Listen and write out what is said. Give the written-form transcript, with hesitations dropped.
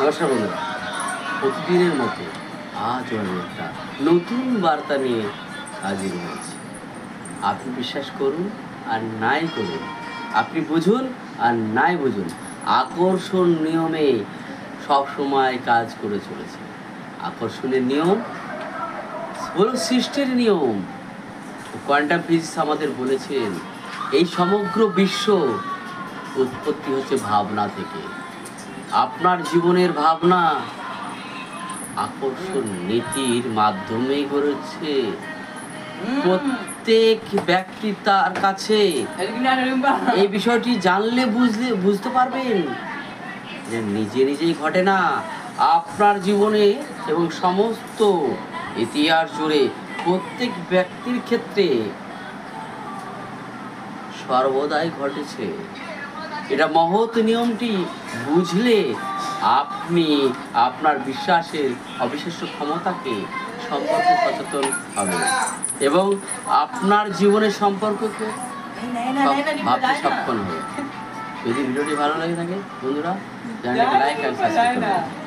নমস্কার বন্ধুরা, প্রতিদিনের মতো আজ আমি একটা নতুন বার্তা নিয়ে হাজির হয়েছি। আপনি বিশ্বাস করুন আর নাই করুন, আপনি বুঝুন আর নাই বুঝুন, আকর্ষণ নিয়মে সব সময় কাজ করে চলেছে। আকর্ষণের নিয়ম হলো সৃষ্টির নিয়ম। কোয়ান্টাম ফিজিক্স আমাদের বলেছেন এই সমগ্র বিশ্ব উৎপত্তি হচ্ছে ভাবনা থেকে। আপনার জীবনের ভাবনা আকর্ষণ নীতির মাধ্যমে গড়েছে। প্রত্যেক ব্যক্তি তার কাছে এই বিষয়টি জানলে বুঝতে পারবেন যে নিজে নিজেই ঘটে না, আপনার জীবনে এবং সমস্ত ইতিহাস জুড়ে প্রত্যেক ব্যক্তির ক্ষেত্রে সর্বদাই ঘটেছে। এটা মহৎ নিয়মটি বুঝলে আপনি আপনার বিশ্বাসের অবিশ্বাস্য ক্ষমতাকে সম্পর্কে সচেতন হবেন এবং আপনার জীবনের সম্পর্ককে ভাবতে সক্ষম হবে। যদি ভিডিওটি ভালো লাগে থাকে বন্ধুরা, চ্যানেলটাকে লাইক আর সাবস্ক্রাইব করবেন।